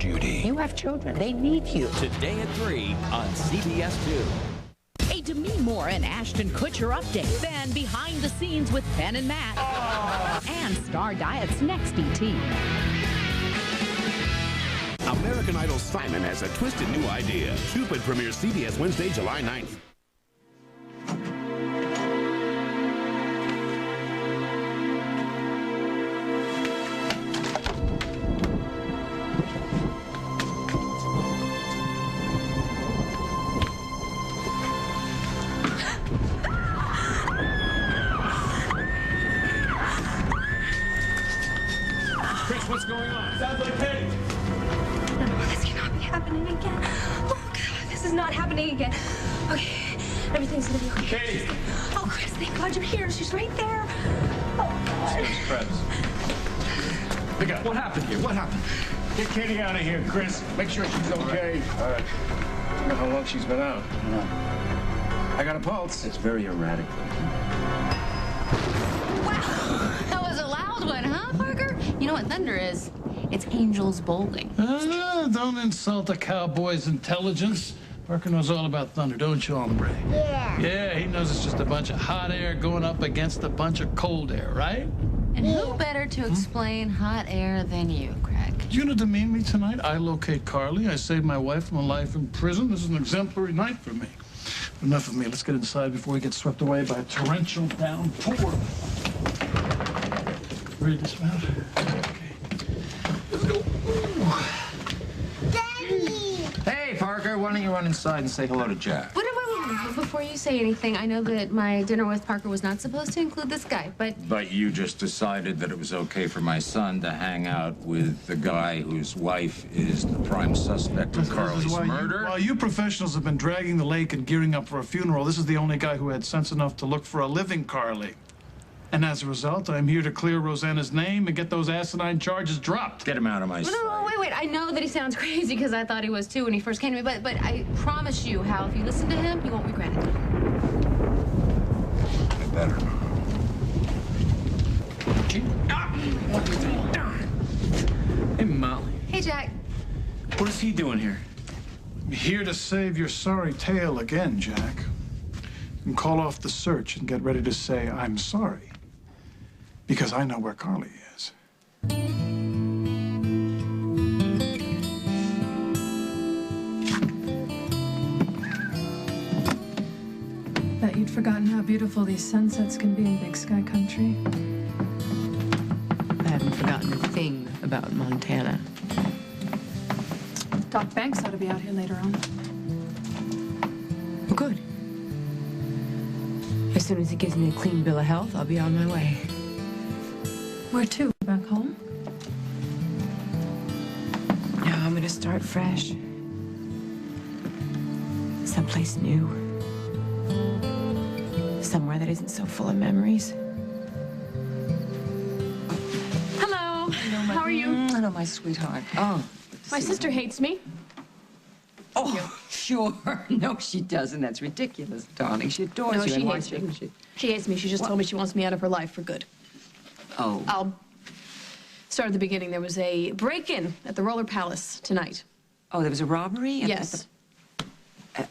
duty. You have children. They need you. Today at 3 on CBS 2. A Demi Moore and Ashton Kutcher update. Then behind the scenes with Ben and Matt. And Star Diet's next ET. American Idol Simon has a twisted new idea. Cupid premieres CBS Wednesday, July 9th. Chris, what's going on? Sounds like Katie. No, this cannot be happening again. Oh, God, this is not happening again. Okay, everything's gonna be okay. Katie! Oh, Chris, thank God you're here. She's right there. Oh, God. Chris. Look out. What happened here? What happened? Get Katie out of here, Chris. Make sure she's okay. All right. I don't know how long she's been out. I got a pulse. It's very erratic. Wow, that was a loud one, huh, Parker? You know what thunder is? It's angels bowling. Don't insult a cowboy's intelligence. Parker knows all about thunder, don't you, hombre? Yeah. Yeah, he knows it's just a bunch of hot air going up against a bunch of cold air, right? And who better to explain hot air than you, Craig? Did you know demean me tonight? I locate Carly. I saved my wife from a life in prison. This is an exemplary night for me. Enough of me. Let's get inside before we get swept away by a torrential downpour. Ready to dismount? Okay. Let's go. Daddy! Hey, Parker, why don't you run inside and say hello to Jack? Wait, before you say anything, I know that my dinner with Parker was not supposed to include this guy, but... But you just decided that it was okay for my son to hang out with the guy whose wife is the prime suspect in Carly's murder? While you professionals have been dragging the lake and gearing up for a funeral, this is the only guy who had sense enough to look for a living Carly. And as a result, I'm here to clear Rosanna's name and get those asinine charges dropped. Get him out of my sight. No, wait. I know that he sounds crazy because I thought he was too when he first came to me, but I promise you, Hal, if you listen to him, you won't regret it. I better not. Hey, Molly. Hey, Jack. What is he doing here? I'm here to save your sorry tale again, Jack. And call off the search and get ready to say I'm sorry. Because I know where Carly is. Bet you'd forgotten how beautiful these sunsets can be in Big Sky Country. I haven't forgotten a thing about Montana. Doc Banks ought to be out here later on. Well, good. As soon as he gives me a clean bill of health, I'll be on my way. Where to? Back home? No, I'm gonna start fresh. Someplace new. Somewhere that isn't so full of memories. Hello. How are you? Hello, my sweetheart. Oh. My sister hates me. Oh, sure. No, she doesn't. That's ridiculous, darling. She adores No, you. she and why hates me. shouldn't she? She hates me. She just told me she wants me out of her life for good. Oh. I'll start at the beginning. There was a break-in at the Roller Palace tonight. Oh, there was a robbery? Yes. Well,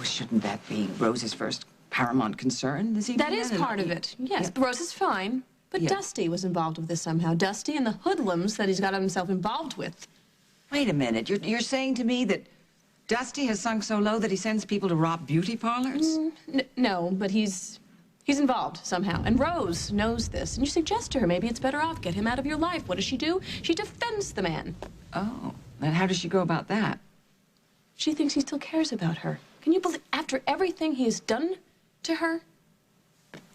shouldn't that be Rose's first paramount concern this evening? That is part of it. Yes, Rose is fine. But Yeah. Dusty was involved with this somehow. Dusty and the hoodlums that he's got himself involved with. Wait a minute. You're saying to me that Dusty has sunk so low that he sends people to rob beauty parlors? No, but he's involved somehow. And Rose knows this. And you suggest to her maybe it's better off. Get him out of your life. What does she do? She defends the man. Oh. And how does she go about that? She thinks he still cares about her. Can you believe, after everything he has done to her?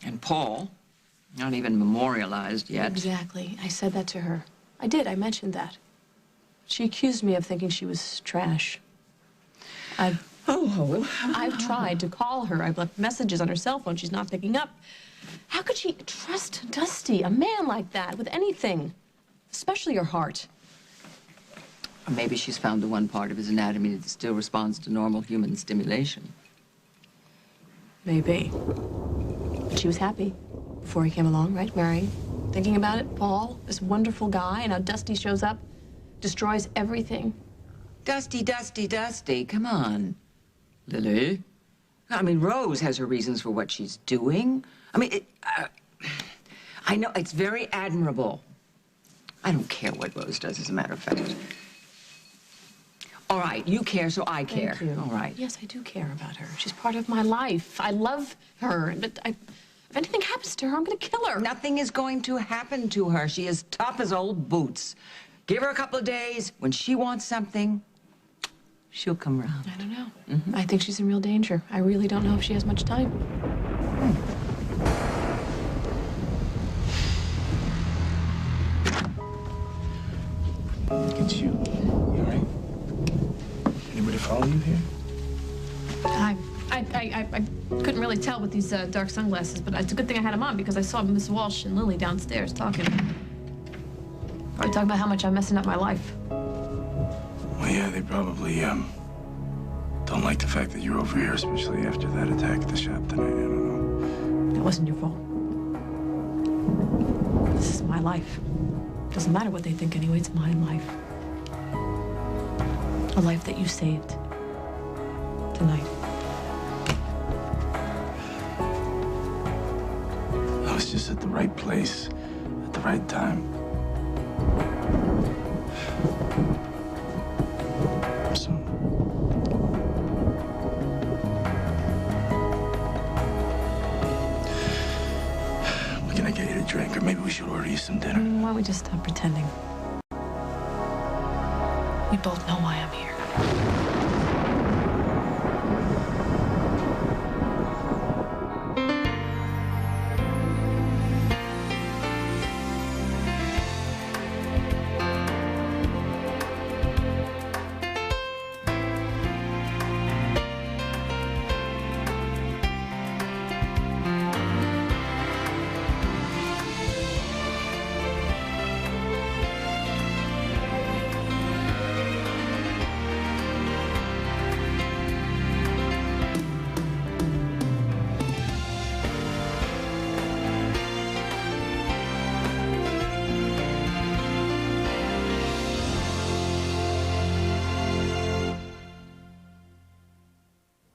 And Paul, not even memorialized yet. Exactly. I said that to her. I did. I mentioned that. She accused me of thinking she was trash. I've tried to call her. I've left messages on her cell phone. She's not picking up. How could she trust Dusty, a man like that, with anything? Especially her heart. Or maybe she's found the one part of his anatomy that still responds to normal human stimulation. Maybe. But she was happy before he came along, right? Married. Thinking about it, Paul, this wonderful guy, and now Dusty shows up, destroys everything. Dusty, Dusty, Dusty. Come on, Lily. I mean, Rose has her reasons for what she's doing. I mean, I know it's very admirable. I don't care what Rose does, as a matter of fact. All right, you care, so I care. Thank you. All right. Yes, I do care about her. She's part of my life. I love her, but if anything happens to her, I'm going to kill her. Nothing is going to happen to her. She is tough as old boots. Give her a couple of days. When she wants something, she'll come around. I don't know. I think she's in real danger. I really don't know if she has much time. Look at you. You all right? Anybody follow you here? I couldn't really tell with these dark sunglasses, but it's a good thing I had them on because I saw Miss Walsh and Lily downstairs talking. Probably talking about how much I'm messing up my life. Well, yeah, they probably, don't like the fact that you're over here, especially after that attack at the shop tonight. I don't know. It wasn't your fault. This is my life. Doesn't matter what they think anyway, it's my life. A life that you saved. Tonight. I was just at the right place at the right time. So, what can I get you to drink? Or maybe we should order you some dinner. Why don't we just stop pretending? We both know why I'm here.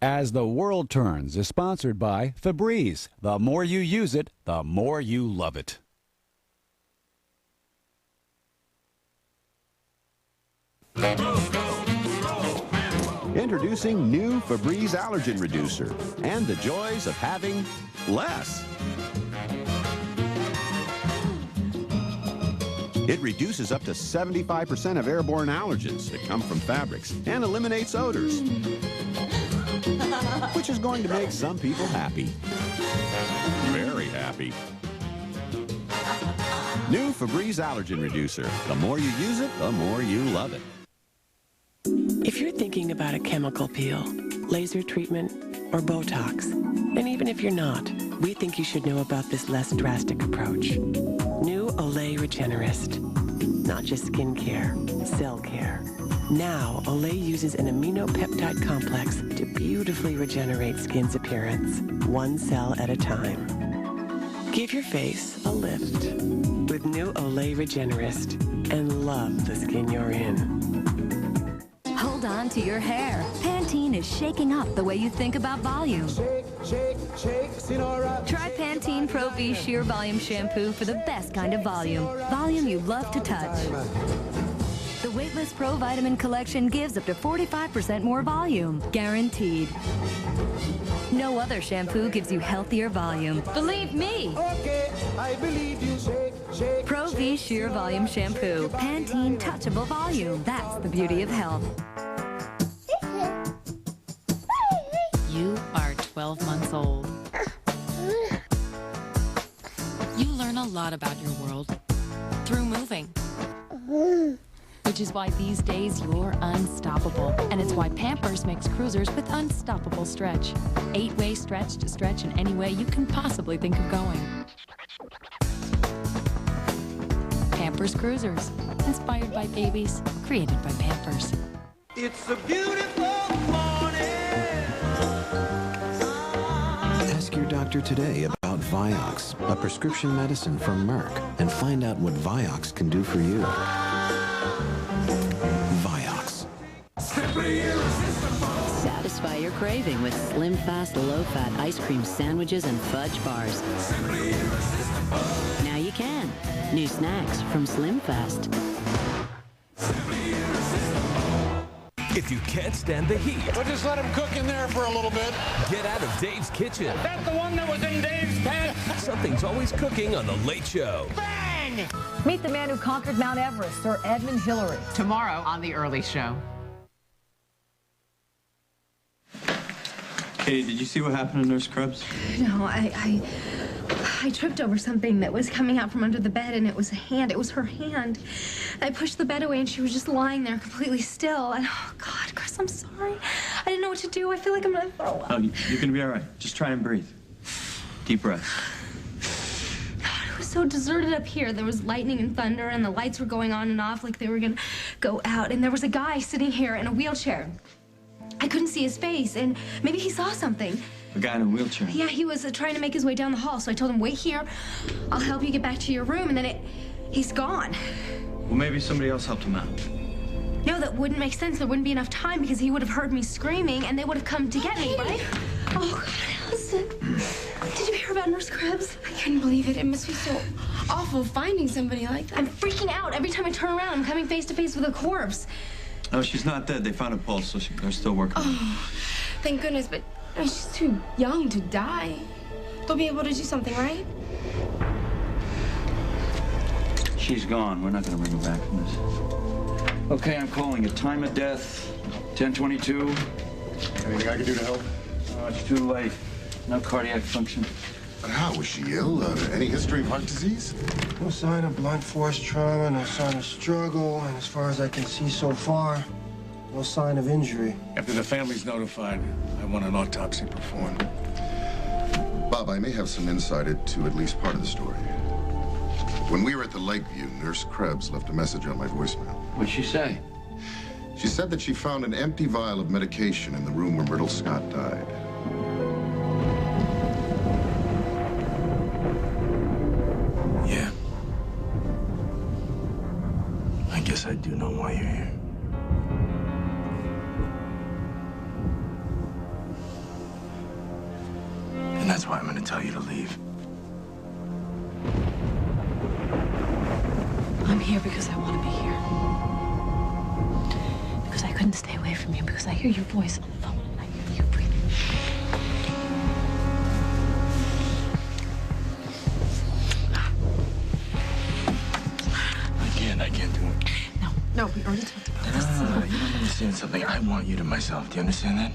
As the World Turns is sponsored by Febreze. The more you use it, the more you love it. Introducing new Febreze Allergen Reducer and the joys of having less. It reduces up to 75% of airborne allergens that come from fabrics and eliminates odors, which is going to make some people happy. Very happy. New Febreze Allergen Reducer. The more you use it, the more you love it. If you're thinking about a chemical peel, laser treatment, or Botox, and even if you're not, we think you should know about this less drastic approach. New Olay Regenerist. Not just skin care, cell care. Now, Olay uses an aminopeptide complex to beautifully regenerate skin's appearance, one cell at a time. Give your face a lift with new Olay Regenerist and love the skin you're in. Hold on to your hair. Pantene is shaking up the way you think about volume. Shake, shake, shake, Sinora. Try Pantene Pro V Sheer Volume Shampoo for the best kind of volume. Volume you love to touch. The Weightless Pro Vitamin Collection gives up to 45% more volume. Guaranteed. No other shampoo gives you healthier volume. Believe me. Okay, I believe you. Shake, shake. Pro V Sheer Volume Shampoo. Pantene Touchable Volume. That's the beauty of health. You are 12 months old. You learn a lot about your world through moving. Which is why these days you're unstoppable. And it's why Pampers makes cruisers with unstoppable stretch. 8-way stretch to stretch in any way you can possibly think of going. Pampers Cruisers. Inspired by babies, created by Pampers. It's a beautiful morning. Ask your doctor today about Vioxx, a prescription medicine from Merck, and find out what Vioxx can do for you. Vioxx. craving with Slim Fast low-fat ice cream sandwiches and fudge bars. Now you can. New snacks from Slim Fast. If you can't stand the heat, We'll just let him cook in there for a little bit. get out of Dave's kitchen. That's the one that was in Dave's pen. Something's always cooking on The Late Show. Bang! Meet the man who conquered Mount Everest, Sir Edmund Hillary. Tomorrow on The Early Show. Katie, did you see what happened to Nurse Krebs? No, I tripped over something that was coming out from under the bed, and it was a hand. It was her hand. I pushed the bed away, and she was just lying there completely still. And, oh, God, Chris, I'm sorry. I didn't know what to do. I feel like I'm going to throw up. Oh, you're gonna be all right. Just try and breathe. Deep breaths. God, it was so deserted up here. There was lightning and thunder, and the lights were going on and off like they were going to go out. And there was a guy sitting here in a wheelchair. I couldn't see his face, and maybe he saw something. A guy in a wheelchair. Yeah, he was trying to make his way down the hall, so I told him, wait here. I'll help you get back to your room, and then he's gone. Well, maybe somebody else helped him out. No, that wouldn't make sense. There wouldn't be enough time because he would have heard me screaming, and they would have come to get me, right? Oh, God, Allison. Did you hear about Nurse Krebs? I couldn't believe it. It must be so awful finding somebody like that. I'm freaking out. Every time I turn around, I'm coming face to face with a corpse. Oh, she's not dead. They found a pulse, so they're still working on it. Oh, thank goodness, but she's too young to die. They'll be able to do something, right? She's gone. We're not gonna bring her back from this. Okay, I'm calling it. Time of death, 10:22. Anything I can do to help? Oh, it's too late. No cardiac function. How? Was she ill? Any history of heart disease? No sign of blunt force trauma, no sign of struggle, and as far as I can see so far, no sign of injury. After the family's notified, I want an autopsy performed. Bob, I may have some insight into at least part of the story. When we were at the Lakeview, Nurse Krebs left a message on my voicemail. What'd she say? She said that she found an empty vial of medication in the room where Myrtle Scott died. Yeah. I guess I do know why you're here. And that's why I'm gonna tell you to leave. I'm here because I want to be here. Because I couldn't stay away from you, because I hear your voice on the phone and I hear you breathing. I can't do it. No, we already talked about this. No, you don't understand something. I want you to myself. Do you understand that?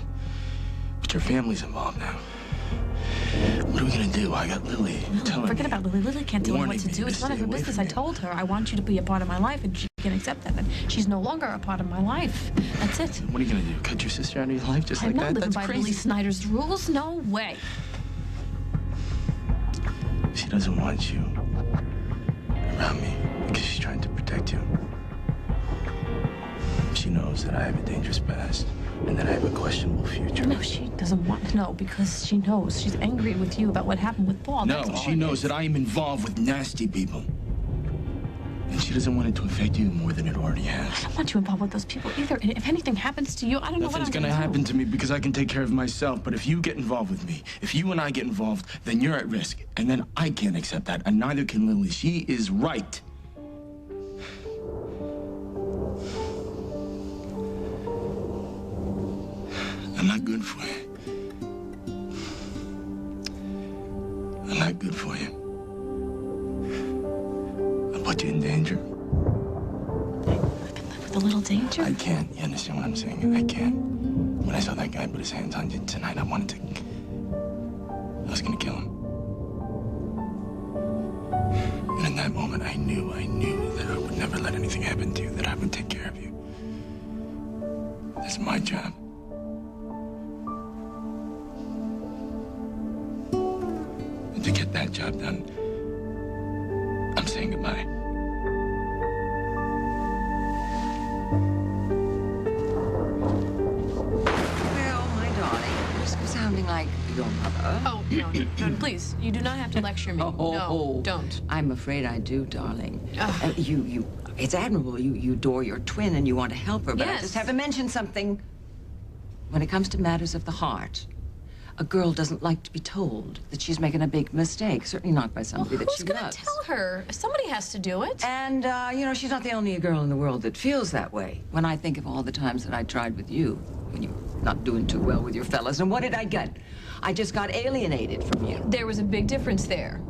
But your family's involved now. What are we gonna do? I got Lily telling Forget me. about Lily. Lily can't tell me what warning to me do. to It's none of stay her away business. from I told her I want you to be a part of my life, and she can accept that. And she's no longer a part of my life. That's it. What are you gonna do? Cut your sister out of your life just I'm like not that? living That's by crazy. Lily Snyder's rules. No way. She doesn't want you around me because she's trying to protect you. She knows that I have a dangerous past and that I have a questionable future. No, she doesn't want to know because she knows. She's angry with you about what happened with Paul. No, That's all she it knows is. that I am involved with nasty people. And she doesn't want it to affect you more than it already has. I don't want you involved with those people either. And if anything happens to you, I don't know what I'm Nothing's gonna do. happen to me because I can take care of myself. But if you get involved with me, if you and I get involved, then you're at risk. And then I can't accept that. And neither can Lily. She is right. I'm not good for you. I'm not good for you. I'll put you in danger. With a little danger? I can't. You understand what I'm saying? I can't. When I saw that guy put his hands on you tonight, I wanted to... I was gonna kill him. And in that moment, I knew that I would never let anything happen to you, that I would take care of you. That's my job. And to get that job done, I'm saying goodbye. Well, my darling, you're sounding like your mother. Oh, no, please. You do not have to lecture me. No, don't. I'm afraid I do, darling. It's admirable. You adore your twin and you want to help her, but I Yes. just have to mention something. when it comes to matters of the heart, a girl doesn't like to be told that she's making a big mistake, certainly not by somebody that she loves. Who's gonna tell her? Somebody has to do it. And, you know, she's not the only girl in the world that feels that way. When I think of all the times that I tried with you, when you were not doing too well with your fellas, and what did I get? I just got alienated from you. There was a big difference there.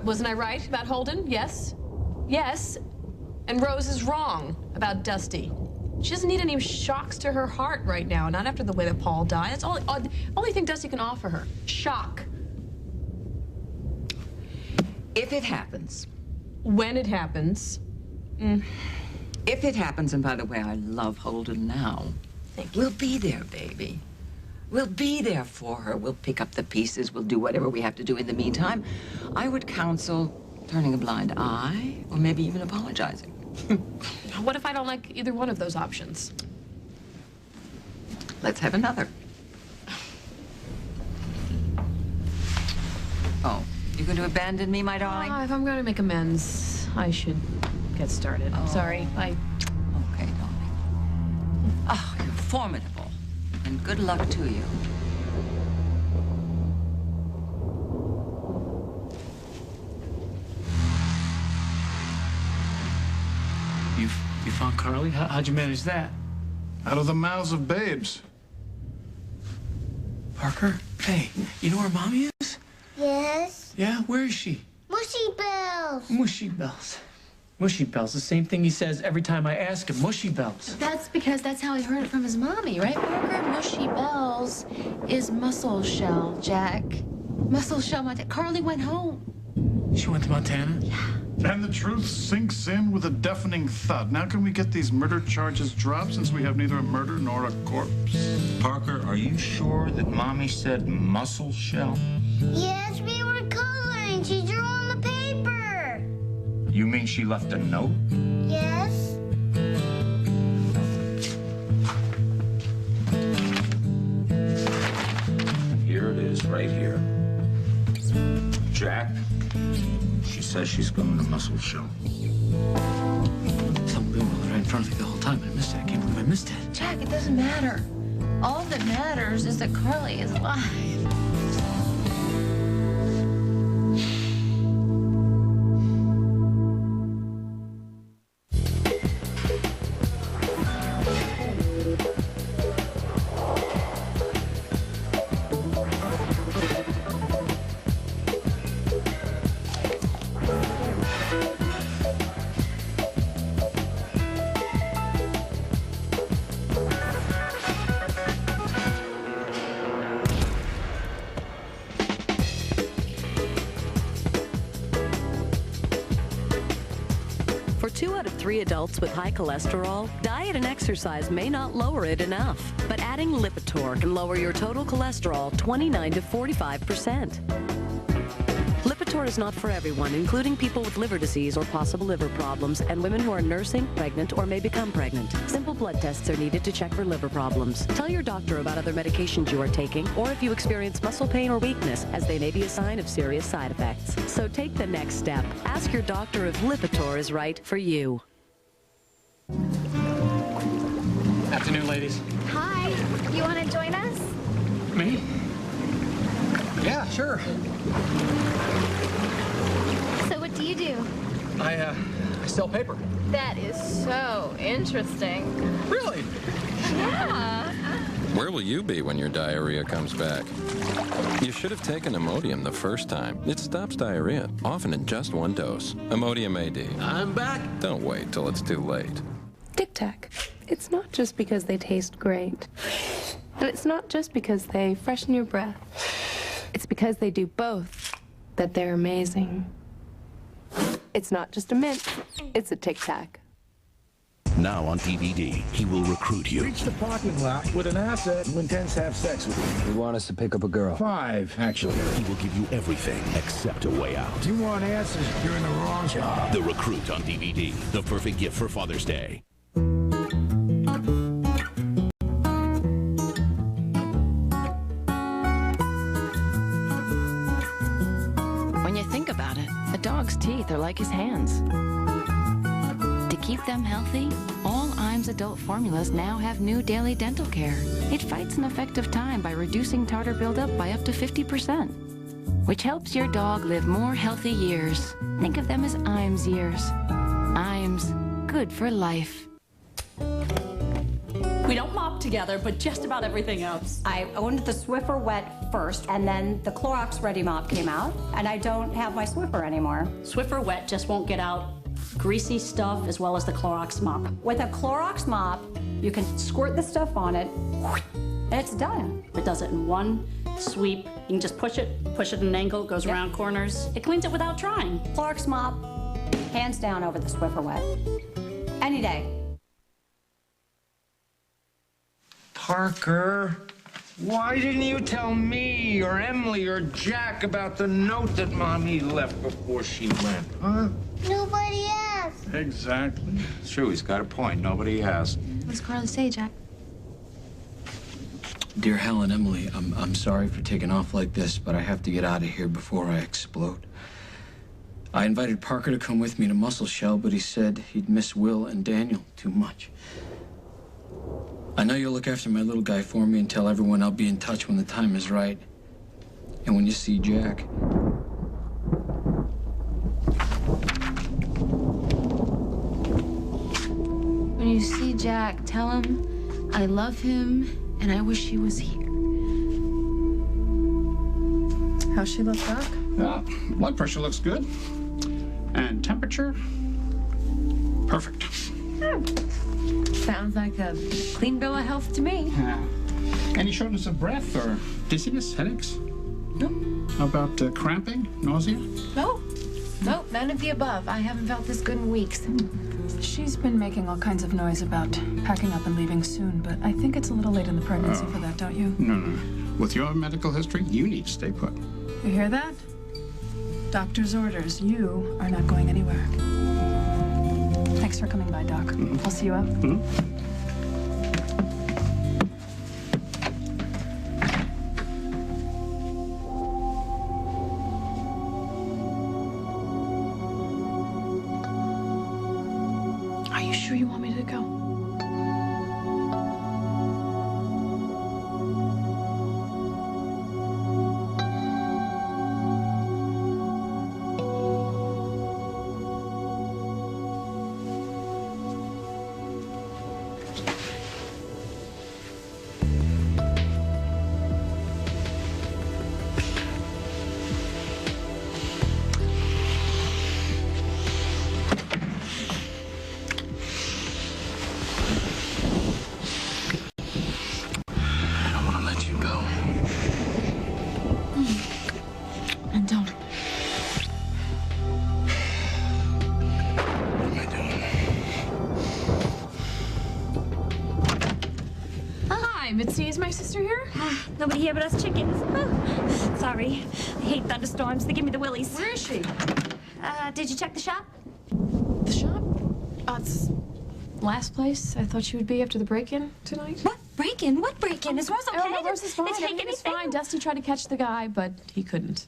Wasn't I right about Holden? Yes? Yes. And Rose is wrong about Dusty. She doesn't need any shocks to her heart right now, not after the way that Paul died. That's the only thing Dusty can offer her. Shock. If it happens. When it happens. If it happens, and by the way, I love Holden now. Thank you. We'll be there, baby. We'll be there for her. We'll pick up the pieces. We'll do whatever we have to do in the meantime. I would counsel turning a blind eye, or maybe even apologizing. What if I don't like either one of those options? Let's have another. Oh, you going to abandon me, my darling? If I'm going to make amends, I should get started. I'm sorry. Okay, darling. Oh, you're formidable. And good luck to you. You found Carly? How'd you manage that? Out of the mouths of babes. Parker? Hey, you know where Mommy is? Yes. Yeah? Where is she? Mushy Bells. Mushy Bells. Mushy Bells, the same thing he says every time I ask him. Mushy Bells. That's because that's how he heard it from his mommy, right, Parker? Mushy Bells is mussel shell, Jack. Mussel shell, Carly went home. She went to Montana? Yeah. And the truth sinks in with a deafening thud. Now can we get these murder charges dropped since we have neither a murder nor a corpse? Parker, are you sure that Mommy said mussel shell? Yes, we were coloring. She drew on the paper. You mean she left a note? Yes. Here it is, right here. Jack, she says she's going to Muscle Show. It's unbelievable that right in front of you the whole time. I missed it. I can't believe I missed it. Jack, it doesn't matter. All that matters is that Carly is alive. For 2 out of 3 adults with high cholesterol, diet and exercise may not lower it enough. But adding Lipitor can lower your total cholesterol 29 to 45%. Lipitor is not for everyone, including people with liver disease or possible liver problems, and women who are nursing, pregnant, or may become pregnant. Simple blood tests are needed to check for liver problems. Tell your doctor about other medications you are taking, or if you experience muscle pain or weakness, as they may be a sign of serious side effects. So take the next step. Ask your doctor if Lipitor is right for you. Afternoon, ladies. Hi. You want to join us? Me? Yeah, sure. So what do you do? I sell paper. That is so interesting. Really? Yeah. Where will you be when your diarrhea comes back? You should have taken Imodium the first time. It stops diarrhea, often in just 1 dose. Imodium AD. I'm back. Don't wait till it's too late. Tic Tac. It's not just because they taste great. And it's not just because they freshen your breath. It's because they do both that they're amazing. It's not just a mint, it's a Tic Tac. Now on DVD, he will recruit you. Reach the parking lot with an asset who intends to have sex with you. We want us to pick up a girl. 5, actually. He will give you everything except a way out. You want answers, you're in the wrong job. The Recruit on DVD. The perfect gift for Father's Day. When you think about it, a dog's teeth are like his hands. To keep them healthy, all IAMS adult formulas now have new daily dental care. It fights an effective time by reducing tartar buildup by up to 50%, which helps your dog live more healthy years. Think of them as IAMS years. IAMS, good for life. We don't mop together, but just about everything else. I owned the Swiffer Wet first, and then the Clorox Ready Mop came out, and I don't have my Swiffer anymore. Swiffer Wet just won't get out greasy stuff as well as the Clorox mop. With a Clorox mop, you can squirt the stuff on it, and it's done. It does it in one sweep. You can just push it at an angle, it goes around corners. It cleans it without trying. Clorox mop, hands down over the Swiffer Wet. Any day. Parker, why didn't you tell me or Emily or Jack about the note that Mommy left before she went, huh? Nobody asked. Exactly. It's true, he's got a point. Nobody asked. What does Carly say, Jack? Dear Hal and Emily, I'm sorry for taking off like this, but I have to get out of here before I explode. I invited Parker to come with me to Muscle Shell, but he said he'd miss Will and Daniel too much. I know you'll look after my little guy for me and tell everyone I'll be in touch when the time is right. And when you see Jack. When you see Jack, tell him I love him and I wish he was here. How's she look, Doc? Blood pressure looks good. And temperature? Perfect. Sounds like a clean bill of health to me. Any shortness of breath or dizziness, headaches? No. How about cramping, nausea? No, none of the above. I haven't felt this good in weeks. She's been making all kinds of noise about packing up and leaving soon, but I think it's a little late in the pregnancy for that, don't you? No. With your medical history, you need to stay put. You hear that? Doctor's orders. You are not going anywhere. Thanks for coming by, Doc. I'll see you up. Are you sure you want me to go? Mitzi, is my sister here? Nobody here but us chickens. Oh, sorry. I hate thunderstorms. They give me the willies. Where is she? Did you check the shop? The shop? It's last place. I thought she would be after the break-in tonight. What break-in? What break-in? Is Rose okay? Oh, no, Rose is fine. Did you take Everything is anything? fine. Dusty tried to catch the guy, but he couldn't.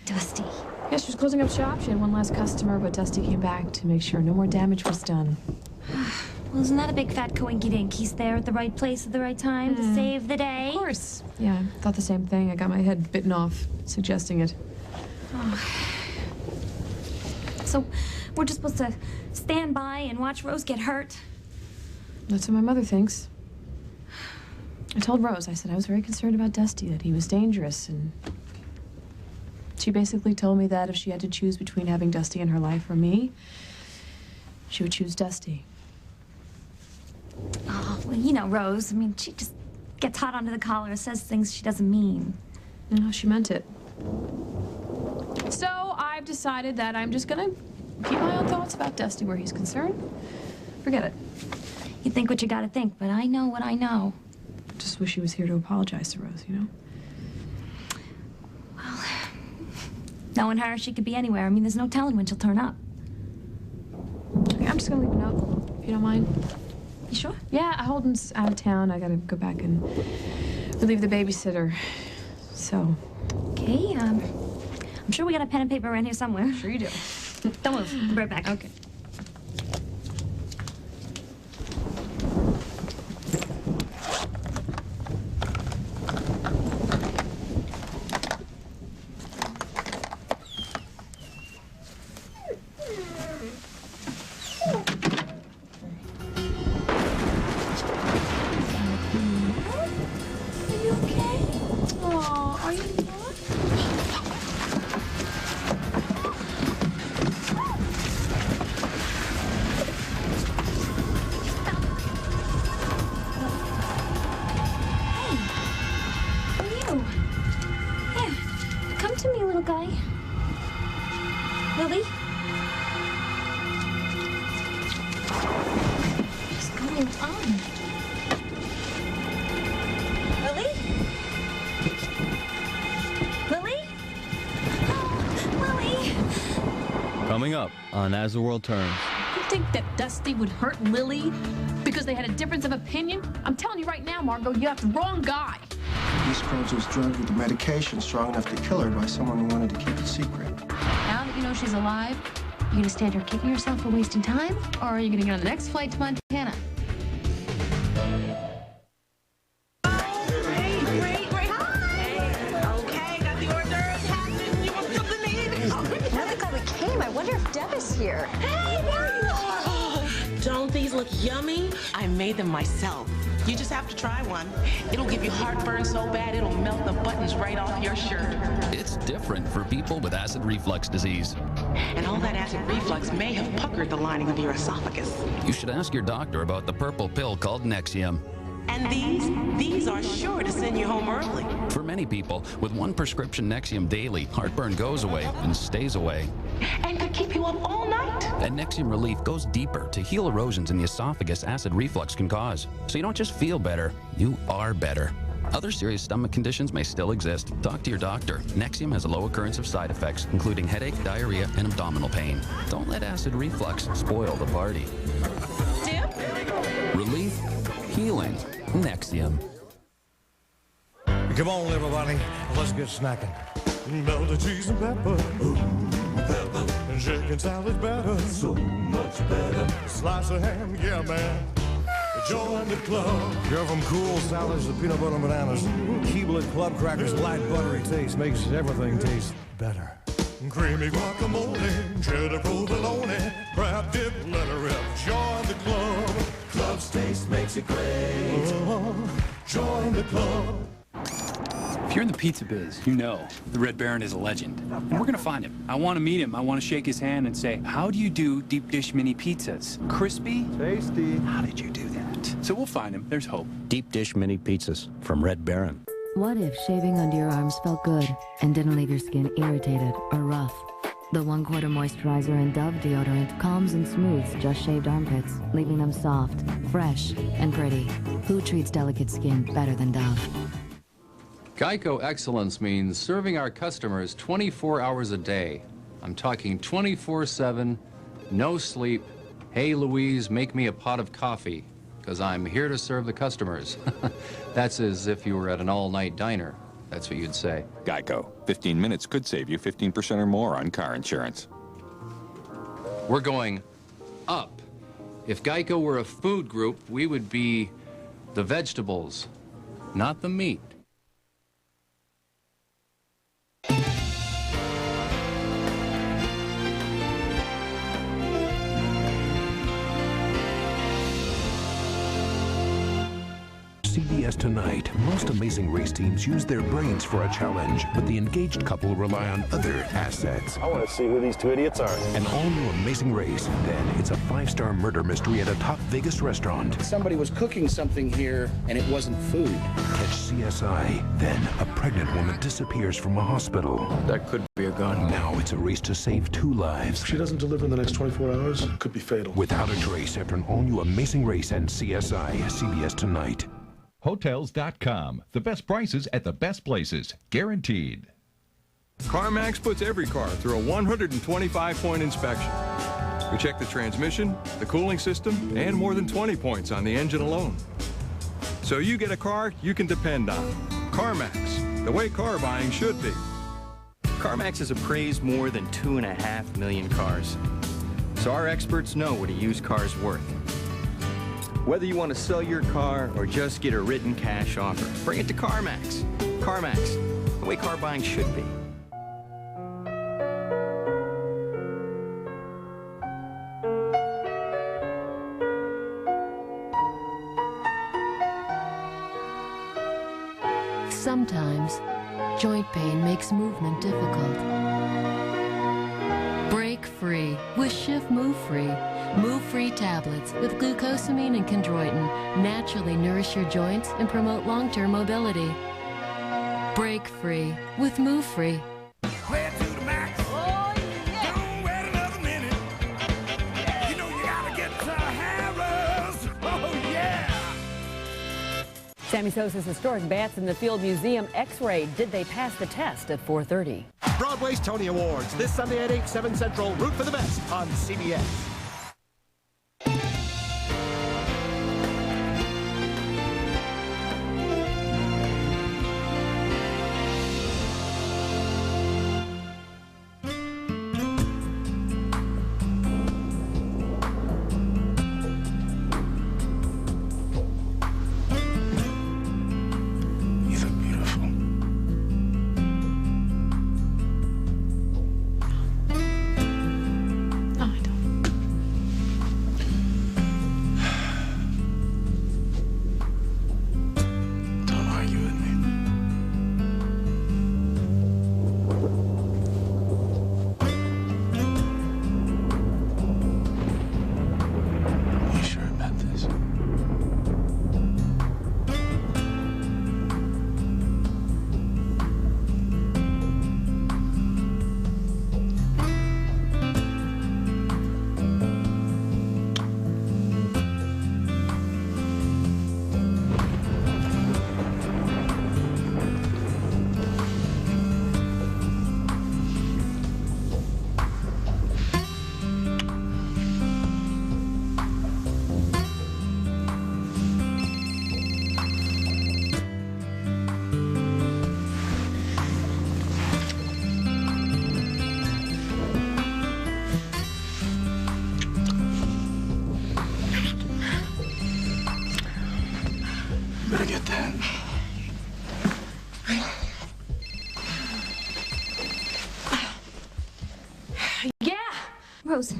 Dusty. Yeah, she was closing up shop. She had one last customer, but Dusty came back to make sure no more damage was done. Well, isn't that a big fat coinkydink? He's there at the right place at the right time to save the day. Of course. Yeah, I thought the same thing. I got my head bitten off suggesting it. Oh. So, we're just supposed to stand by and watch Rose get hurt? That's what my mother thinks. I told Rose, I said I was very concerned about Dusty, that he was dangerous, and she basically told me that if she had to choose between having Dusty in her life or me, she would choose Dusty. Oh, well, you know Rose. I mean, she just gets hot under the collar, says things she doesn't mean. No, she meant it. So I've decided that I'm just gonna keep my own thoughts about Dusty where he's concerned. Forget it. You think what you gotta think, but I know what I know. Just wish he was here to apologize to Rose, you know? Well, knowing her, she could be anywhere. I mean, there's no telling when she'll turn up. Okay, I'm just gonna leave a note, if you don't mind. You sure? Yeah, Holden's out of town. I gotta go back and relieve the babysitter. So. Okay, I'm sure we got a pen and paper around here somewhere. Sure you do. Don't move. I'll be right back. Okay. Coming up on As the World Turns. You think that Dusty would hurt Lily because they had a difference of opinion? I'm telling you right now, Margot, you have the wrong guy. These Crows was drugged with a medication strong enough to kill her by someone who wanted to keep it secret. Now that you know she's alive, you gonna stand here kicking yourself for wasting time? Or are you gonna get on the next flight to Montana? I wonder if Deb is here. Hey, Mario! Don't these look yummy? I made them myself. You just have to try one. It'll give you heartburn so bad it'll melt the buttons right off your shirt. It's different for people with acid reflux disease. And all that acid reflux may have puckered the lining of your esophagus. You should ask your doctor about the purple pill called Nexium. And these are sure to send you home early. For many people, with one prescription Nexium daily, heartburn goes away and stays away. And could keep you up all night. And Nexium Relief goes deeper to heal erosions in the esophagus acid reflux can cause. So you don't just feel better, you are better. Other serious stomach conditions may still exist. Talk to your doctor. Nexium has a low occurrence of side effects, including headache, diarrhea, and abdominal pain. Don't let acid reflux spoil the party. Dip? Relief, healing, Nexium. Come on, everybody, let's get snacking. Melted cheese and pepper. Ooh, pepper. And chicken salad better. So much better. A slice of ham, yeah, man. Join the club. Go from cool salads to peanut butter and bananas. Keebler club crackers, light buttery taste makes everything taste better. Creamy guacamole, cheddar provolone, crab dip, let her rip. Join the club. Club's taste makes it great. Join the club. If you're in the pizza biz, you know the Red Baron is a legend. And we're gonna find him. I want to meet him. I want to shake his hand and say, how do you do deep dish mini pizzas? Crispy? Tasty. How did you do that? So we'll find him. There's hope. Deep dish mini pizzas from Red Baron. What if shaving under your arms felt good and didn't leave your skin irritated or rough? The 1/4 moisturizer and Dove deodorant calms and smooths just shaved armpits, leaving them soft, fresh, and pretty. Who treats delicate skin better than Dove? Geico Excellence means serving our customers 24 hours a day. I'm talking 24/7, no sleep. Hey, Louise, make me a pot of coffee, because I'm here to serve the customers. That's as if you were at an all-night diner. That's what you'd say. Geico. 15 minutes could save you 15% or more on car insurance. We're going up. If Geico were a food group, we would be the vegetables, not the meat. CBS Tonight. Most Amazing Race teams use their brains for a challenge, but the engaged couple rely on other assets. I want to see who these two idiots are. An all-new Amazing Race. Then it's a 5-star murder mystery at a top Vegas restaurant. Somebody was cooking something here, and it wasn't food. Catch CSI. Then a pregnant woman disappears from a hospital. That could be a gun. Now it's a race to save 2 lives. If she doesn't deliver in the next 24 hours, it could be fatal. Without a trace after an all-new Amazing Race and CSI. CBS Tonight. Hotels.com. The best prices at the best places. Guaranteed. CarMax puts every car through a 125-point inspection. We check the transmission, the cooling system, and more than 20 points on the engine alone. So you get a car you can depend on. CarMax, the way car buying should be. CarMax has appraised more than 2.5 million cars. So our experts know what a used car is worth. Whether you want to sell your car or just get a written cash offer, bring it to CarMax. CarMax, the way car buying should be. Sometimes, joint pain makes movement difficult. Break free with Shift Move Free. Move Free tablets with glucosamine and chondroitin naturally nourish your joints and promote long-term mobility. Break free with Move Free. Sammy Sosa's historic Bats in the Field Museum X-Ray. Did they pass the test at 4:30? Broadway's Tony Awards, this Sunday at 8, 7 Central. Root for the best on CBS. Better get that. Yeah! Rose,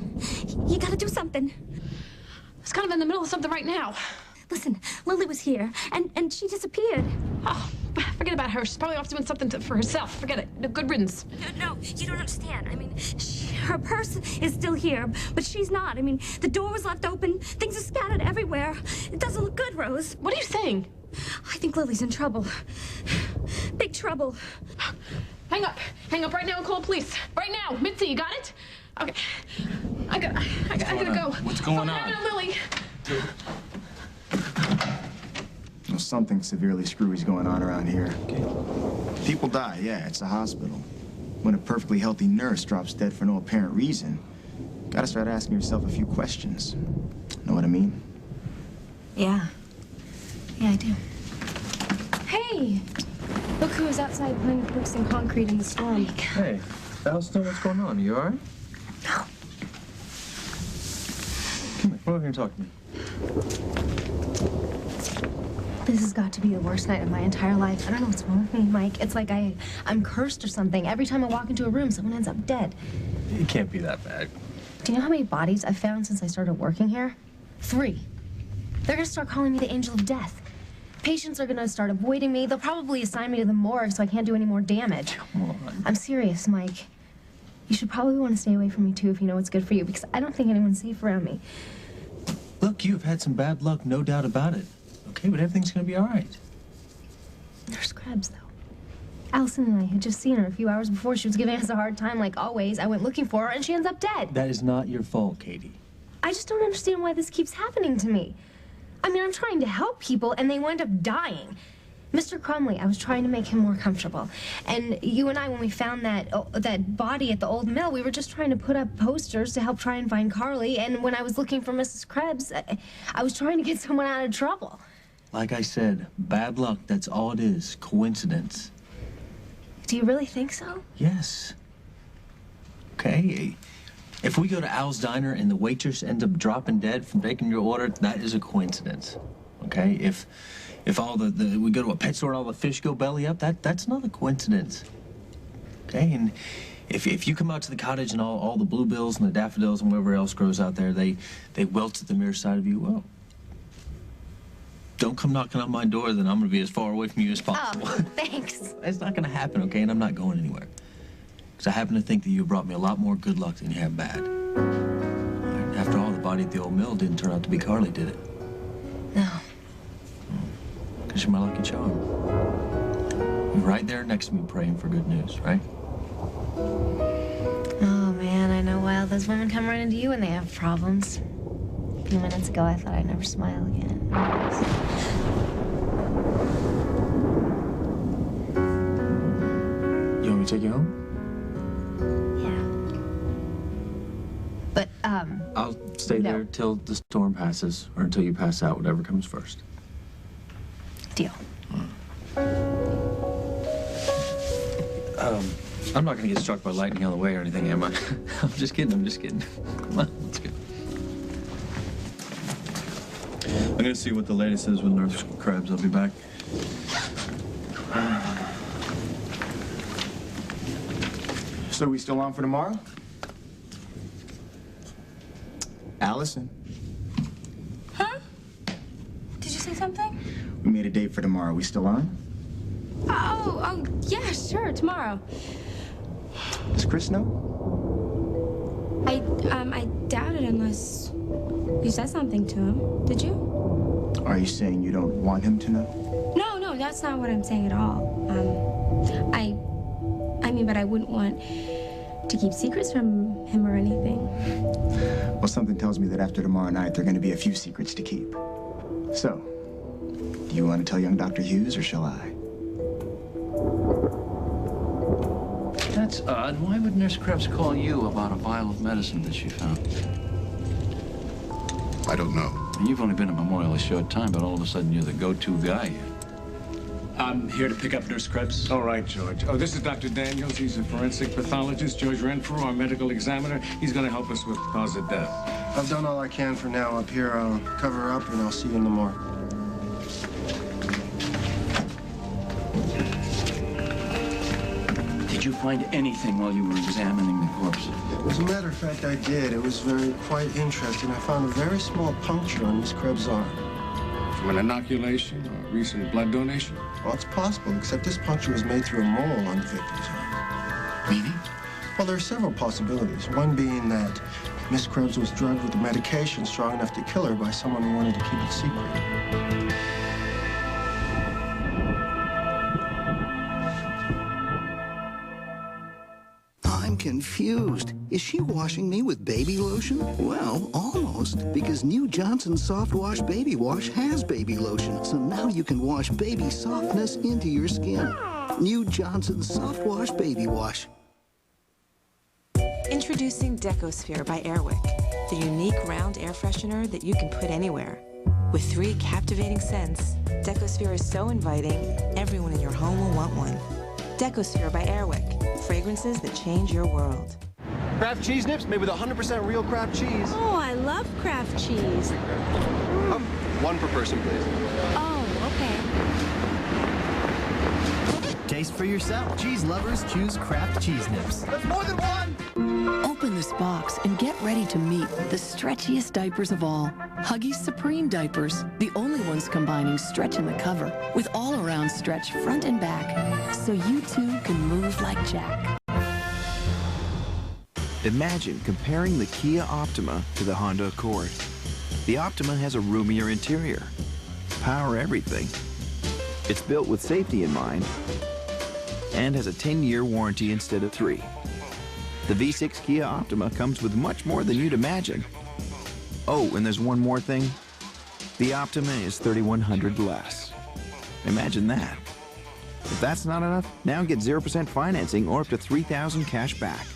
you gotta do something. I was kind of in the middle of something right now. Listen, Lily was here, and she disappeared. Oh, forget about her. She's probably off doing something for herself. Forget it. No, good riddance. No, you don't understand. I mean, her purse is still here, but she's not. I mean, the door was left open. Things are scattered everywhere. It doesn't look good, Rose. What are you saying? I think Lily's in trouble. Big trouble. Hang up. Hang up right now and call the police. Right now. Mitzi, you got it? Okay. I gotta go. What's going on? Lily. Well, something severely screwy's going on around here. People die, yeah, it's a hospital. When a perfectly healthy nurse drops dead for no apparent reason, gotta start asking yourself a few questions. Know what I mean? Yeah. Yeah, I do. Hey! Look who was outside playing with bricks and concrete in the storm. Hey, Alston, what's going on? Are you all right? No. Come here, come over here and talk to me. This has got to be the worst night of my entire life. I don't know what's wrong with me, Mike. It's like I'm cursed or something. Every time I walk into a room, someone ends up dead. It can't be that bad. Do you know how many bodies I've found since I started working here? 3. They're gonna start calling me the angel of death. Patients are gonna start avoiding me. They'll probably assign me to the morgue so I can't do any more damage. Come on. I'm serious, Mike. You should probably want to stay away from me, too, if you know what's good for you, because I don't think anyone's safe around me. Look, you've had some bad luck, no doubt about it. Okay, but everything's gonna be all right. Nurse Krebs, though. Allison and I had just seen her a few hours before. She was giving us a hard time, like always. I went looking for her, and she ends up dead. That is not your fault, Katie. I just don't understand why this keeps happening to me. I mean, I'm trying to help people, and they wind up dying. Mr. Crumley, I was trying to make him more comfortable. And you and I, when we found that body at the old mill, we were just trying to put up posters to help try and find Carly. And when I was looking for Mrs. Krebs, I was trying to get someone out of trouble. Like I said, bad luck, that's all it is. Coincidence. Do you really think so? Yes. Okay. If we go to Al's Diner and the waitress ends up dropping dead from taking your order, that is a coincidence. Okay? If all we go to a pet store and all the fish go belly up, that's another coincidence. Okay? And if you come out to the cottage and all the bluebills and the daffodils and whatever else grows out there, they wilt at the mere sight of you, well, don't come knocking on my door, then I'm gonna be as far away from you as possible. Oh, thanks. That's not gonna happen, okay? And I'm not going anywhere. Because I happen to think that you brought me a lot more good luck than you have bad. After all, the body at the old mill didn't turn out to be Carly, did it? No. Because you're my lucky charm. You're right there next to me praying for good news, right? Oh, man, I know why all those women come running to you when they have problems. A few minutes ago, I thought I'd never smile again. take you home? But, I'll stay there till the storm passes, or until you pass out, whatever comes first. Deal. I'm not gonna get struck by lightning on the way or anything, am I? I'm just kidding, Come on, let's go. I'm gonna see what the latest is with Nurse Krebs. I'll be back. So are we still on for tomorrow? Allison, Huh? Did you say something? we made a date for tomorrow. We still on? Oh, yeah, sure, tomorrow. Does Chris know? I doubt it unless you said something to him. Did you? Are you saying you don't want him to know? No, that's not what I'm saying at all. I mean, but I wouldn't want to keep secrets from him or anything. Well, something tells me that after tomorrow night, there are going to be a few secrets to keep. So, do you want to tell young Dr. Hughes, or shall I? That's odd. Why would Nurse Krebs call you about a vial of medicine that she found? I don't know. You've only been at Memorial a short time, but all of a sudden you're the go-to guy here. I'm here to pick up Nurse Krebs. All right, George. Oh, this is Dr. Daniels. He's a forensic pathologist. George Renfrew, our medical examiner. He's going to help us with cause of death. I've done all I can for now up here. I'll cover her up, and I'll see you in the morning. Did you find anything while you were examining the corpse? As a matter of fact, I did. It was quite interesting. I found a very small puncture on Miss Krebs' arm. From an inoculation or recent blood donation? Well, it's possible, except this puncture was made through a mole on the victim's arm. Meaning? Well, there are several possibilities. One being that Miss Krebs was drugged with a medication strong enough to kill her by someone who wanted to keep it secret. I'm confused. Is she washing me with baby lotion? Well, almost, because new Johnson Soft Wash Baby Wash has baby lotion, so now you can wash baby softness into your skin. New Johnson Soft Wash Baby Wash. Introducing Decosphere by Airwick, the unique round air freshener that you can put anywhere. With 3 captivating scents, Decosphere is so inviting, everyone in your home will want one. Decosphere by Airwick, fragrances that change your world. Kraft cheese nips made with 100% real Kraft cheese. Oh, I love Kraft cheese. Oh, 1 per person, please. Oh, okay. Taste for yourself. Cheese lovers choose Kraft cheese nips. That's more than 1! Open this box and get ready to meet the stretchiest diapers of all. Huggies Supreme diapers, the only ones combining stretch in the cover with all-around stretch front and back, so you too can move like Jack. Imagine comparing the Kia Optima to the Honda Accord. The Optima has a roomier interior. Power everything. It's built with safety in mind and has a 10-year warranty instead of 3. The V6 Kia Optima comes with much more than you'd imagine. Oh, and there's one more thing. The Optima is $3,100 less. Imagine that. If that's not enough, now get 0% financing or up to $3,000 cash back.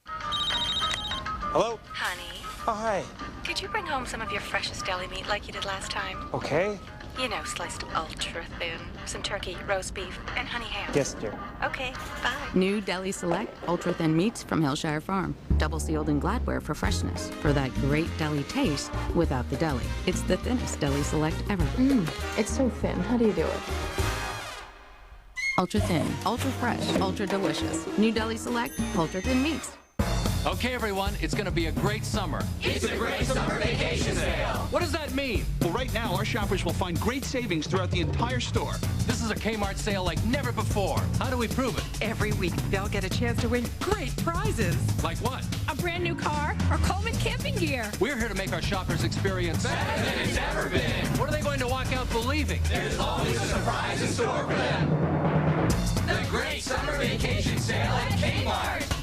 Hello? Honey, Oh, hi. could you bring home some of your freshest deli meat like you did last time? Okay. You know, sliced ultra thin, some turkey, roast beef, and honey ham. Yes, dear. Okay, bye. New Deli Select Ultra Thin Meats from Hillshire Farm. Double sealed in Gladware for freshness. For that great deli taste without the deli. It's the thinnest Deli Select ever. It's so thin. How do you do it? Ultra thin, ultra fresh, ultra delicious. New Deli Select Ultra Thin Meats. Okay, everyone, it's going to be a great summer. It's a great summer vacation sale. What does that mean? Well, right now, our shoppers will find great savings throughout the entire store. This is a Kmart sale like never before. How do we prove it? Every week, they'll get a chance to win great prizes. Like what? A brand new car or Coleman camping gear. We're here to make our shoppers experience Better than it's ever been. What are they going to walk out believing? There's always a surprise in store for them. The great summer vacation sale at Kmart.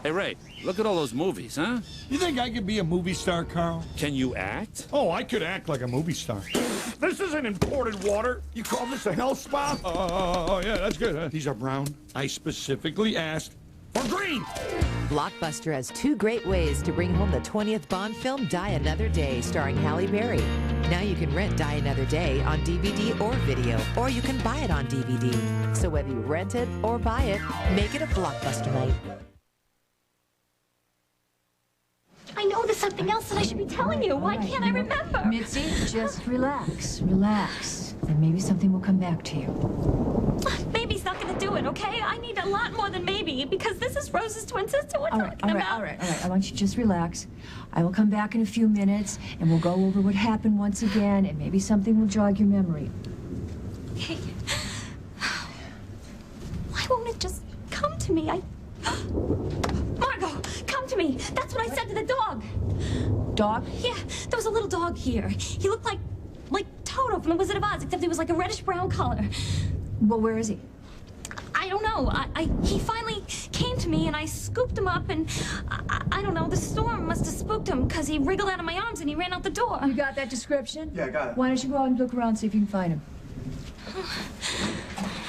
Hey, Ray, look at all those movies, huh? You think I could be a movie star, Carl? Can you act? Oh, I could act like a movie star. This This isn't imported water. You call this a health spa? Oh, yeah, that's good. Huh? These are brown. I specifically asked for green. Blockbuster has 2 great ways to bring home the 20th Bond film, Die Another Day, starring Halle Berry. Now you can rent Die Another Day on DVD or video, or you can buy it on DVD. So whether you rent it or buy it, make it a Blockbuster night. I know there's something else that I should be telling you. Why can't I remember? Mitzi, just relax. Relax. And maybe something will come back to you. Maybe's not gonna do it, okay? I need a lot more than maybe, because this is Rose's twin sister we're talking about. All right. I want you to just relax. I will come back in a few minutes, and we'll go over what happened once again, and maybe something will jog your memory. Okay. Why won't it just come to me? Margot, come to me. That's what I said to the dog. Dog? Yeah, there was a little dog here. He looked like Toto from The Wizard of Oz, except he was like a reddish-brown color. Well, where is he? I don't know. He finally came to me, and I scooped him up, and I don't know, the storm must have spooked him, because he wriggled out of my arms, and he ran out the door. You got that description? Yeah, I got it. Why don't you go out and look around, see if you can find him?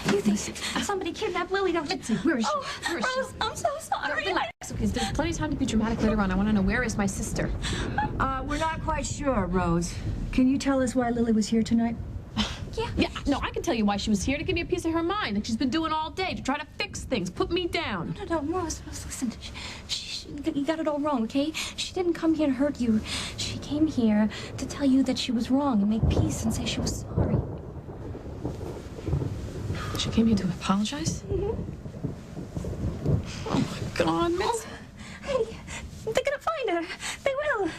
You think somebody kidnapped Lily, don't you? Mitzi, where is she? Oh, Where is Rose, I'm so sorry. Relax, okay? There's plenty of time to be dramatic later on. I want to know, where is my sister? We're not quite sure, Rose. Can you tell us why Lily was here tonight? Yeah, no, I can tell you why she was here, to give me a piece of her mind, like she's been doing all day, to try to fix things, put me down. No, Rose, listen. You got it all wrong, okay? She didn't come here to hurt you. She came here to tell you that she was wrong and make peace and say she was sorry. She came here to apologize? Mm-hmm. Oh, my God, Miss. Hey, they're gonna find her. They will.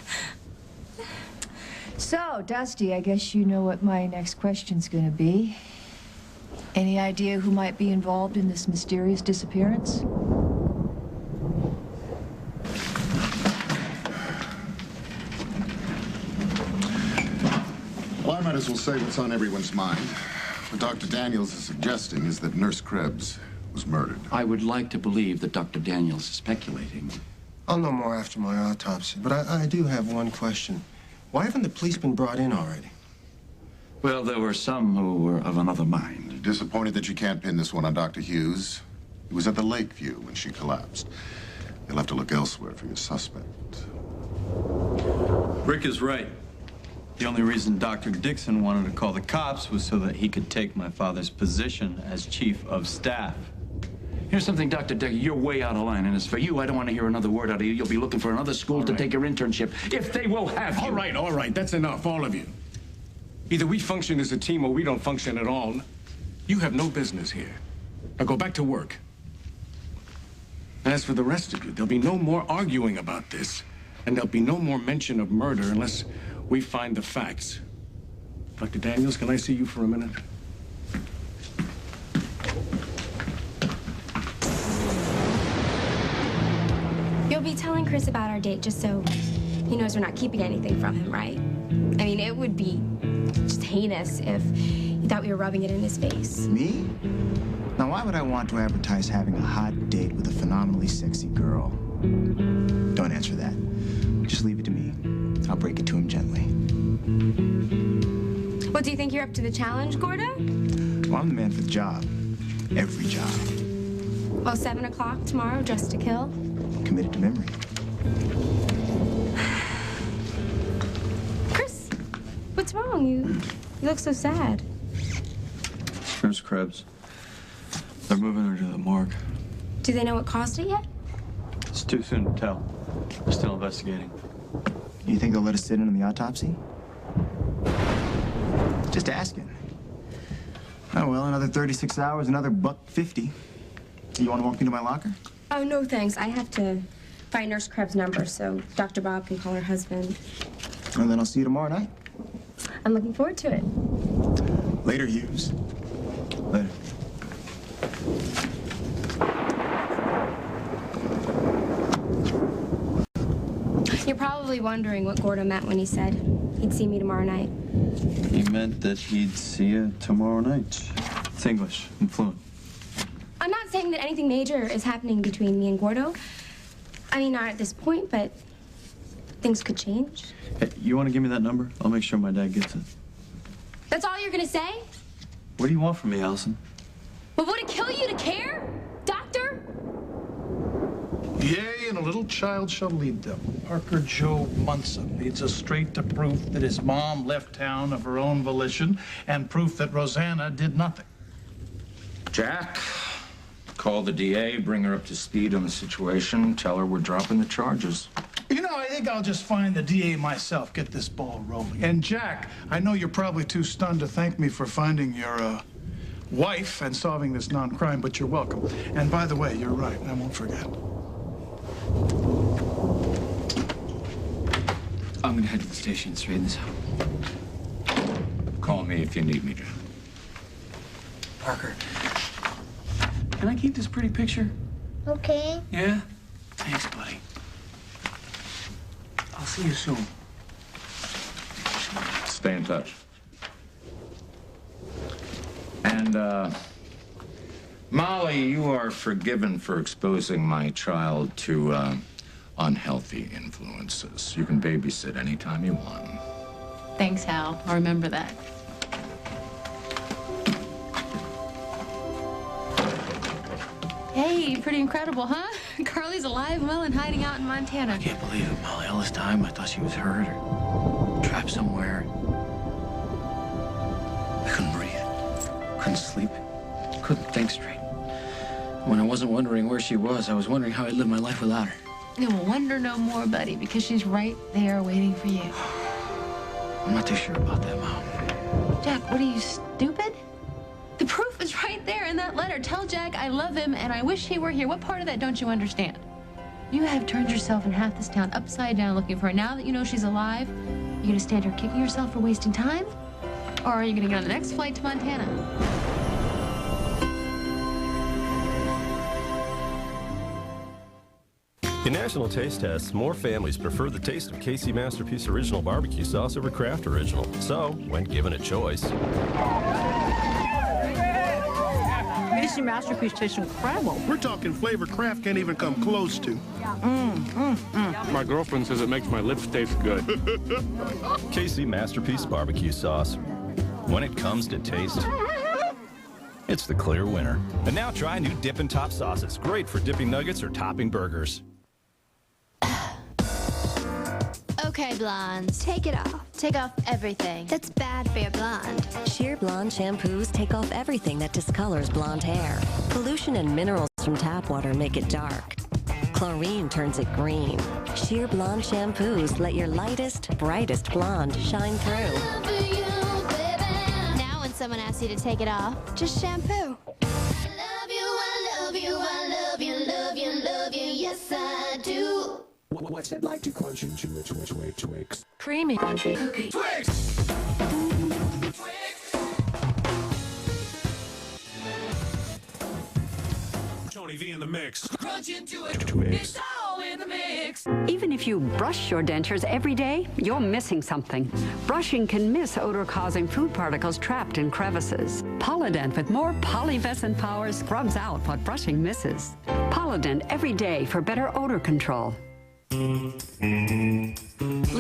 So, Dusty, I guess you know what my next question's gonna be. Any idea who might be involved in this mysterious disappearance? Well, I might as well say what's on everyone's mind. What Dr. Daniels is suggesting is that Nurse Krebs was murdered. I would like to believe that Dr. Daniels is speculating. I'll know more after my autopsy, but I do have one question. Why haven't the police been brought in already? Well, there were some who were of another mind. Disappointed that you can't pin this one on Dr. Hughes. He was at the Lakeview when she collapsed. You'll have to look elsewhere for your suspect. Rick is right. The only reason Dr. Dixon wanted to call the cops was so that he could take my father's position as chief of staff. Here's something, Dr. Decker, you're way out of line, and as for you, I don't want to hear another word out of you. You'll be looking for another school to take your internship, if they will have you. All right, that's enough, all of you. Either we function as a team or we don't function at all. You have no business here. Now go back to work. As for the rest of you, there'll be no more arguing about this, and there'll be no more mention of murder unless we find the facts. Dr. Daniels, can I see you for a minute? You'll be telling Chris about our date just so he knows we're not keeping anything from him, right? I mean, it would be just heinous if he thought we were rubbing it in his face. Me? Now, why would I want to advertise having a hot date with a phenomenally sexy girl? Don't answer that. Just leave it to me. I'll break it to him gently. Well, do you think you're up to the challenge, Gordo? Well, I'm the man for the job. Every job. Well, 7 o'clock tomorrow, dressed to kill. Committed to memory. Chris, what's wrong? You look so sad. Nurse Krebs. They're moving her to the morgue. Do they know what caused it yet? It's too soon to tell. They're still investigating. You think they'll let us sit in on the autopsy? Just asking. Oh, well, another 36 hours, another $1.50. You want to walk me to my locker? Oh, no, thanks. I have to find Nurse Krebs' number so Dr. Bob can call her husband. And then I'll see you tomorrow night. I'm looking forward to it. Later, Hughes. Later. You're probably wondering what Gordo meant when he said he'd see me tomorrow night. He meant that he'd see you tomorrow night. It's English. I'm fluent. I'm not saying that anything major is happening between me and Gordo. I mean, not at this point, but things could change. Hey, you want to give me that number? I'll make sure my dad gets it. That's all you're gonna say? What do you want from me, Allison? Well, would it kill you to care? Doctor? Yea, and a little child shall lead them. Parker Joe Munson needs us straight to proof that his mom left town of her own volition and proof that Rosanna did nothing. Jack, call the DA, bring her up to speed on the situation, tell her we're dropping the charges. You know, I think I'll just find the DA myself, get this ball rolling. And Jack, I know you're probably too stunned to thank me for finding your, wife and solving this non-crime, but you're welcome. And by the way, you're right, I won't forget. I'm gonna head to the station and straighten this out. Call me if you need me to. Parker, can I keep this pretty picture? Okay. Yeah? Thanks, buddy. I'll see you soon. Stay in touch. And, Molly, you are forgiven for exposing my child to, unhealthy influences. You can babysit anytime you want. Thanks, Hal. I'll remember that. Hey, pretty incredible, huh? Carly's alive, well, and hiding out in Montana. I can't believe it, Molly. All this time, I thought she was hurt or trapped somewhere. I couldn't breathe. Couldn't sleep. Couldn't think straight. When I wasn't wondering where she was, I was wondering how I'd live my life without her. No wonder no more, buddy, because she's right there waiting for you. I'm not too sure about that, Mom. Jack, what are you, stupid? The proof is right there in that letter. Tell Jack I love him and I wish he were here. What part of that don't you understand? You have turned yourself and half this town upside down looking for her. Now that you know she's alive, you gonna stand here kicking yourself for wasting time? Or are you gonna get on the next flight to Montana? In national taste tests, more families prefer the taste of KC Masterpiece Original Barbecue Sauce over Kraft Original. So, when given a choice, KC Masterpiece tastes incredible. We're talking flavor Kraft can't even come close to. My girlfriend says it makes my lips taste good. KC Masterpiece Barbecue Sauce. When it comes to taste, it's the clear winner. And now try new Dippin' Top sauces. Great for dipping nuggets or topping burgers. Okay, blondes, take it off. Take off everything. That's bad for your blonde. Sheer Blonde shampoos take off everything that discolors blonde hair. Pollution and minerals from tap water make it dark. Chlorine turns it green. Sheer Blonde shampoos let your lightest, brightest blonde shine through. Now when someone asks you to take it off, just shampoo. Yes, I do. What's it like to crunch into a Twix? Creamy. Twix! Tony V in the mix. Crunch into it. Twix. It's all in the mix. Even if you brush your dentures every day, you're missing something. Brushing can miss odor-causing food particles trapped in crevices. Polydent with more polyvescent power scrubs out what brushing misses. Polydent every day for better odor control. Blue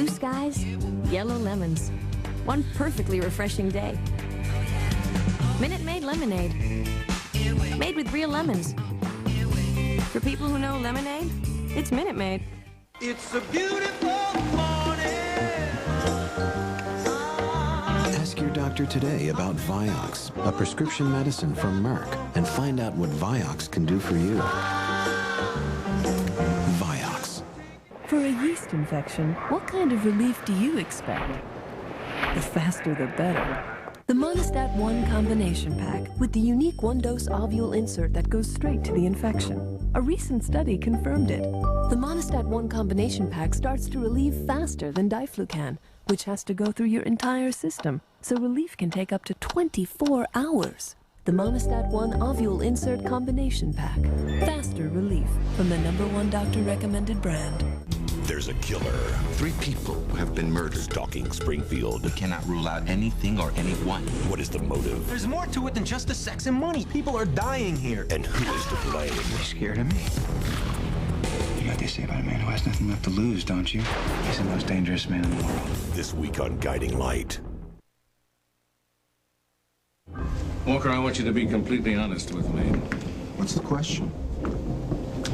skies, yellow lemons. One perfectly refreshing day. Minute Maid lemonade. Made with real lemons. For people who know lemonade, it's Minute Maid. It's a beautiful morning. Ask your doctor today about Vioxx, a prescription medicine from Merck, and find out what Vioxx can do for you. Vioxx. For a yeast infection, what kind of relief do you expect? The faster the better. The Monistat 1 combination pack with the unique one-dose ovule insert that goes straight to the infection. A recent study confirmed it. The Monistat 1 combination pack starts to relieve faster than Diflucan, which has to go through your entire system, so relief can take up to 24 hours. The Monistat 1 ovule insert combination pack. Faster relief from the #1 doctor-recommended brand. There's a killer. 3 people have been murdered stalking Springfield. We cannot rule out anything or anyone. What is the motive? There's more to it than just the sex and money. People are dying here. And who is to blame? You're scared of me? You know what they say about a man who has nothing left to lose, don't you? He's the most dangerous man in the world. This week on Guiding Light. Walker, I want you to be completely honest with me. What's the question?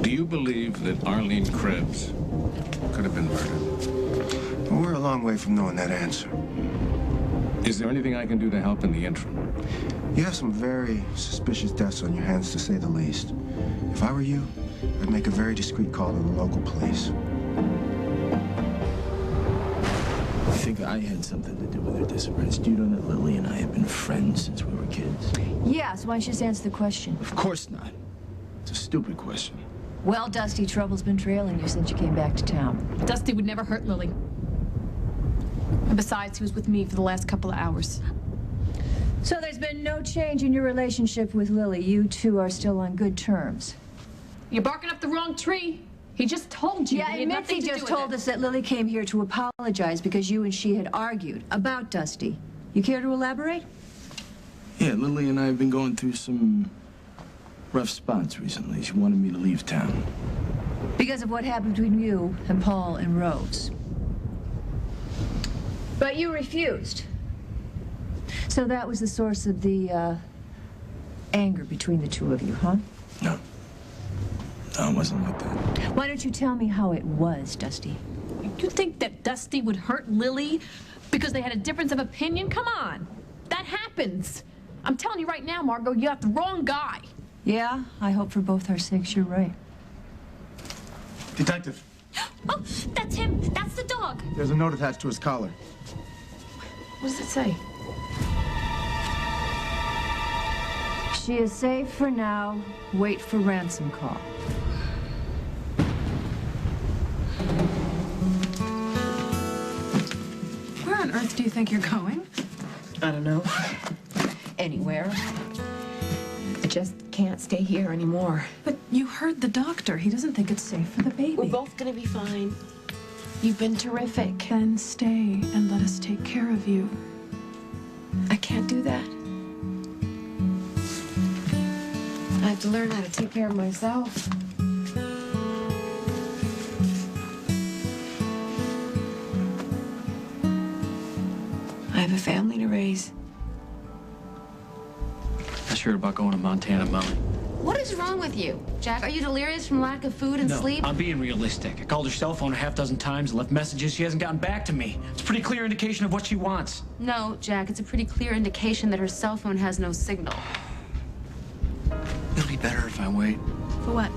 Do you believe that Arlene Krebs could have been murdered? Well, we're a long way from knowing that answer. Is there anything I can do to help in the interim? You have some very suspicious deaths on your hands, to say the least. If I were you, I'd make a very discreet call to the local police. I think I had something to do with her disappearance. Do you know that Lily and I have been friends since we were kids? Yeah, so why don't you just answer the question? Of course not. It's a stupid question. Well, Dusty, trouble's been trailing you since you came back to town. Dusty would never hurt Lily. And besides, he was with me for the last couple of hours. So there's been no change in your relationship with Lily. You two are still on good terms. You're barking up the wrong tree. He just told you. Yeah, Mitzi just told us that Lily came here to apologize because you and she had argued about Dusty. You care to elaborate? Yeah, Lily and I have been going through some rough spots recently. She wanted me to leave town. Because of what happened between you and Paul and Rose. But you refused. So that was the source of the, anger between the two of you, huh? No. No, it wasn't like that. Why don't you tell me how it was, Dusty? You think that Dusty would hurt Lily because they had a difference of opinion? Come on. That happens. I'm telling you right now, Margot, you got the wrong guy. Yeah, I hope for both our sakes you're right. Detective. Oh, that's him. That's the dog. There's a note attached to his collar. What does it say? She is safe for now. Wait for ransom call. Where on earth do you think you're going? I don't know. Anywhere. I just can't stay here anymore. But you heard the doctor. He doesn't think it's safe for the baby. We're both gonna be fine. You've been terrific. Then stay and let us take care of you. I can't do that. I have to learn how to take care of myself. I have a family to raise. Not sure about going to Montana, Molly. What is wrong with you, Jack? Are you delirious from lack of food and sleep? I'm being realistic. I called her cell phone a half-dozen times and left messages. She hasn't gotten back to me. It's a pretty clear indication of what she wants. No, Jack, it's a pretty clear indication that her cell phone has no signal. It'll be better if I wait. For what?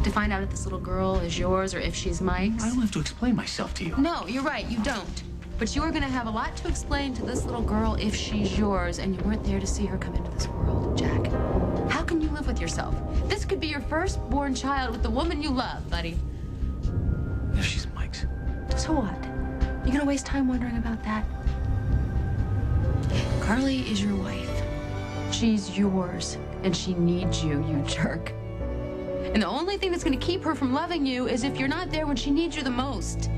To find out if this little girl is yours or if she's Mike's? I don't have to explain myself to you. No, you're right, you don't. But you are going to have a lot to explain to this little girl if she's yours, and you weren't there to see her come into this world, Jack. How can you live with yourself? This could be your firstborn child with the woman you love, buddy. If she's Mike's. So what? You gonna waste time wondering about that? Carly is your wife. She's yours, and she needs you, you jerk. And the only thing that's gonna keep her from loving you is if you're not there when she needs you the most.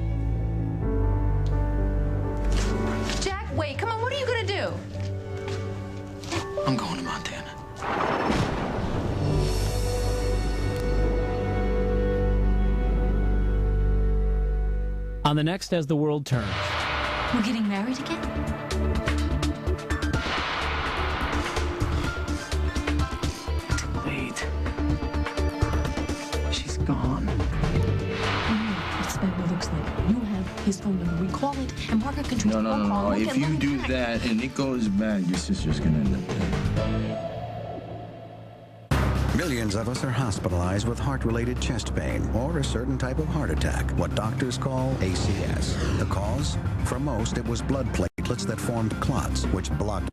Jack, wait, come on, what are you gonna do? I'm going to Montana. On the next As the World Turns. We're getting married again? Wait. She's gone. That's what it looks like. You have his phone number. We call it, and Margaret can transfer No. phone call. We'll If get you Lily do back. that and it goes bad, your sister's gonna end up dead. Millions of us are hospitalized with heart-related chest pain or a certain type of heart attack, what doctors call ACS. The cause? For most, it was blood platelets that formed clots, which blocked